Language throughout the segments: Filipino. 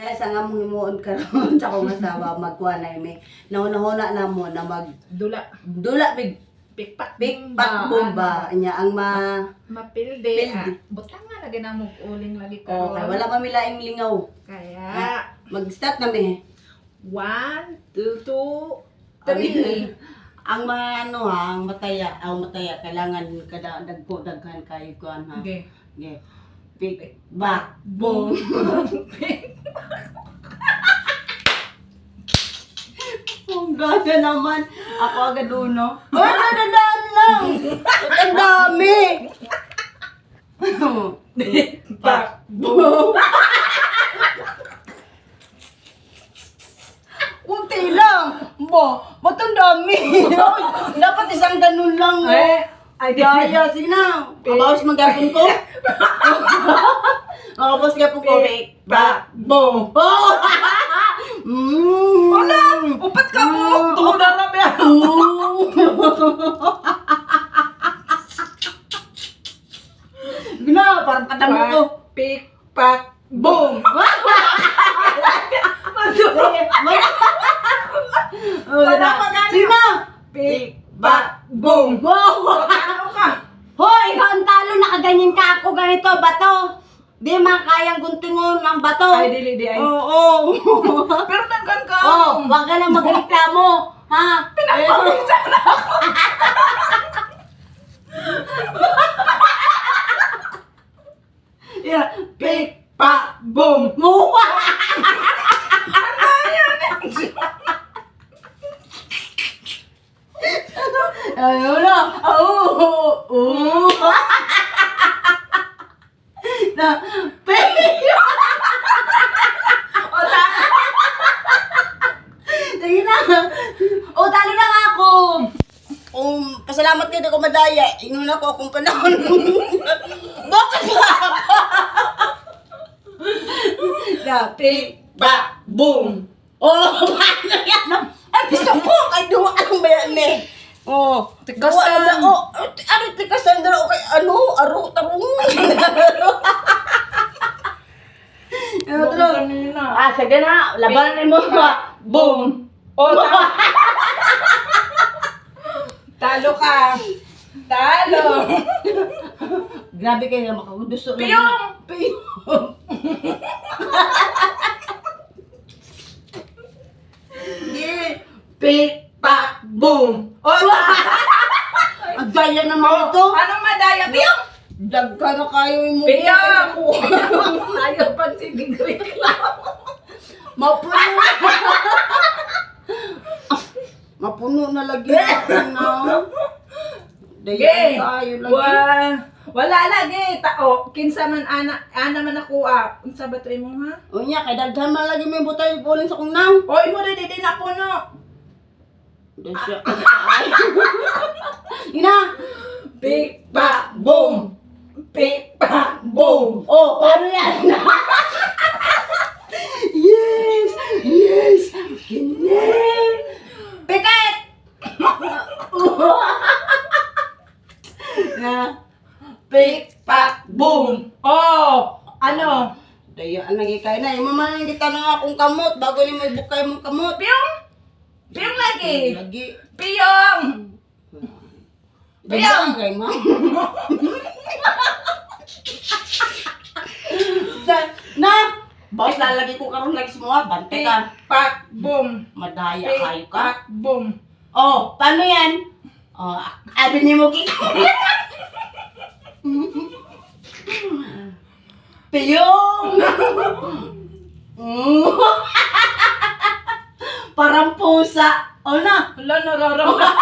Kaya sa nga mong himuon karon sa akong asawa magkuha na may nauna na mo na mag Dula. big Pikpak. bomba niya ang Mapilde. Pilde. Butang nga lagi na mo uling lagi ka. kaya wala mamilaing lingaw. Kaya. Mag-start na mi. 1, 2, 3. Ang mga ano ha, ang mataya kailangan kada daghan kayo kuan ha. Okay. Okay. Big back boom. Ang ganda naman. Ako agad uno. Ay, dadaan lang. Ang dami. Back boom. Kunti lang. Ba't ang dami? Dapat isang ganun lang. Ay, Gaya, sige na. Kabawas mag-gapon ko. Kabawas gapon ko. Back boom. Wala! Upat ka mo! Tuda na ba? Gina, parang katamo ko. Pick, pack, boom! Wala pa gano'n. Sige na. Pick, pack, boom! Wow! Ano ka? Hoy, ikaw ang talo. Nakaganyan ka ako ganito, bato. Di man kayang guntingon ang bato. Ay, dili, ay. Oo. Pero tanggan ka! Oh, wag ka lang magreklamo. Ha? Pinapawisa na ako! Yeah. Pick, pack, boom! Muwa! Ayun na. Na, sige na. O, talo na nga ako. Pasalamat ka na ko madaya. Inuna ko akong panahon. Bakit ba? Pick, back, boom. Oh, paano yan? Ay, gusto mo. Ay, duwa ang bayan eh. Oh, Tikasan. Ano tikasan na kay ano? Aro, tarong. Sige na. Labanan mo. Boom. O, talo ka! Talo! Grabe kayo makaguduso. Piyong! Piyong. Yeah. Pick, pack, boom. O, Ang gaya naman ito. anong madaya? Piyong! Dagka na kayo yung Piyong! Ayaw pang sinigreklamo. Mapuno. Mapuno na lagi. No? Gay! Tayo lagi. Wala lagi. Kinsa man ana man ako unsa ba to imo ha? O niya, kay daghan man lagi may butay kuling sa kong nang. Oy mo di na puno. Desya. Ina. Pick, pack, boom! Pick, pack, boom! Oh, paano yan? Yes! Yes! Kinin! Piket! Na. Pick, pack, boom! Oh! Ano? Dayaan lagi kayo na. Imaman kita na akong kamot bago ni may bukay mong kamot. Piyong! Piyong lagi! Lagi. Piyong! Dayaan kay ma'am. Na! Boss, lalagi ko karon like semua. Bante Pick, ka. pack, boom! Madaya Pick, kayo ka. pack, boom! Oh, paano yan? Oh, abi ni mo kiko. Piyong! Parang pusa. Oh na. Hala, nararamdaman.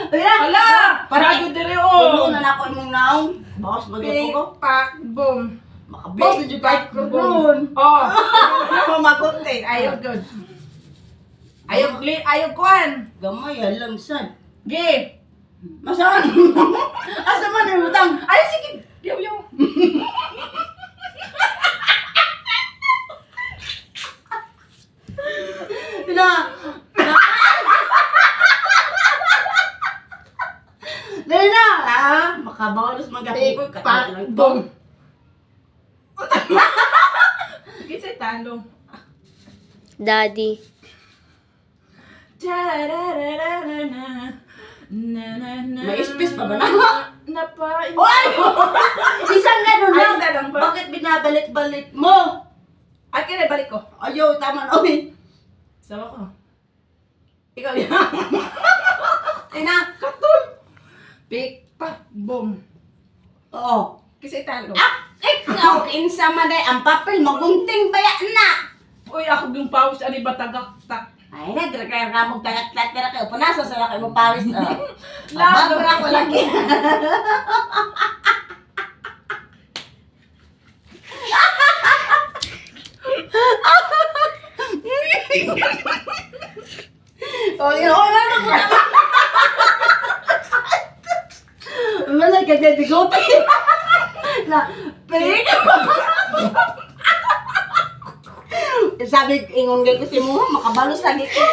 Hala. Hala! Parang Parado dire puno oh! na ako imong naong. Boss, Pick, magluto ko. pack, boom! Makaboss na dyan kahit ko boom! Oh! Mamagot eh. Ayaw good. Ayaw kuan. Gamay, alam sad. Gi. Masaan? Asa man ang utang? Ay sige. Yaw. Na. Dali na. Makabawalos Pick, mag-apoy. pack, boom! Kisita. talo. Daddy. May space pa ba na? Napain. Oy! Isang ganun Ay, lang. isa lang ba? Bakit binabalik-balik mo? Ay, kinabalik ko. Ayaw, tama na. Oy. Sawa ko. Ikaw yan. Ina. Katul. Pick, pa, boom. Oo. Kasi talo. Ikaw, kinsa man ay ang papel, magunting baya na. Uy, ako yung pawis, ani ba tagaktak? Ay, na, dira ka mong tagat-lat na kayo. Punasa sa kayo mo pawis. Lalo. Bago na ko lagi. Oh, yun, oh, ano mo na? Wala ka dyan, bigote. Na, pink. Sabi, ingon gay kasi mo, makabalos lagi ko.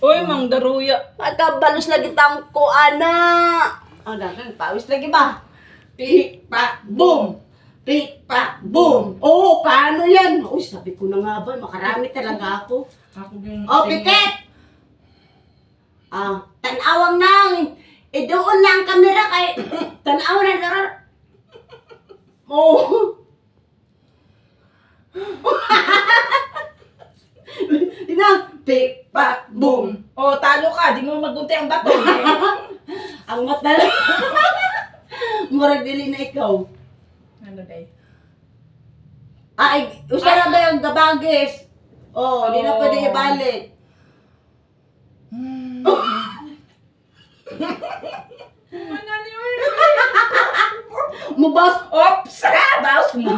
Uy, mang daruya. Makabalos lagi tang ko, ana. Oh, dagang, pawis lagi ba? Pick, pa, boom. Pick, pa, boom. Oo, paano yan? Uy, sabi ko na nga ba, makarami talaga ako. Ako yung... Oh, pikit! Tanawang nang. Idoon lang ang kamera kay... Tanaw na darar. Oh. Ina, pick, pa, boom. Oh, talo ka. Di mo magunti ang bato. Ang mata lang. Murag dili na ikaw. Ano day? Ay, usara ba yung gabagis? Oh, di na pwede ibalik. Mubos. Oops! Bawas mo.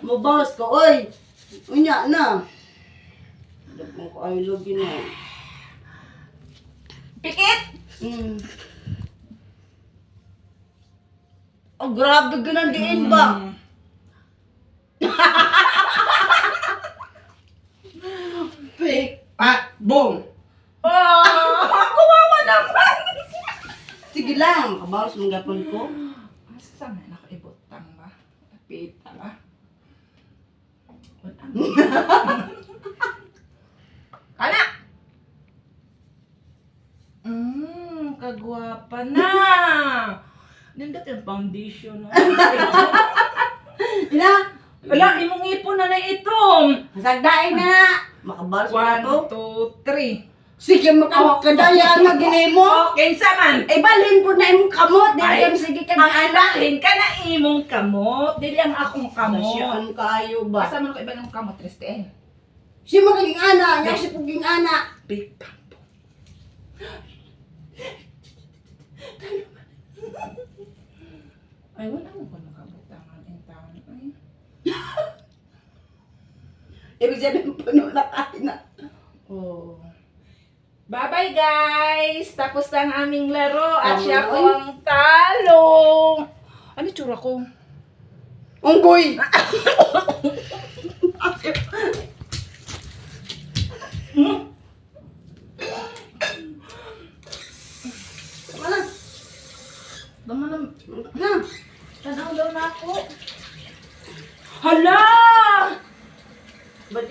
Mubos ko, oy. Unya na. Dapat ko ay login na. Pikit! Oh, grabe ganun diin ba? Pick, Pa, boom. Ah! Oh, kumawa naman. Sige lang, kabawas mong gapon ko. Asa na nakaibutang ba? Pita ba? Kana! Kagwapa na! Nindot yung foundation. Ina, Wala, imong ipon na na ito. sagdain na. Makabawas mo ko. 1, 2, 3. Sige, makakadaya nga ginay mo. Okay, saman. Eh, balhin po na imong kamot. Dili Ay, kami sige ka. Ang alahin ka na imong kamot. Dili ang akong kamot. Nasiyaan kayo ba? Basta man ko iba ng kamot, Tristan. Si magiging ana, niya si puging ana. Big pampo. Ay, wala mo ko nakabutangan in town. Ay. Ibig sabihin, puno na kain na. Oh. Bye-bye guys! Tapos na ang aming laro at siya po Ay. ang talo. Ano yung tsura ko? Unggoy! Wala. Dama na. Na. Tanaw daw na ako. Hala! Ba't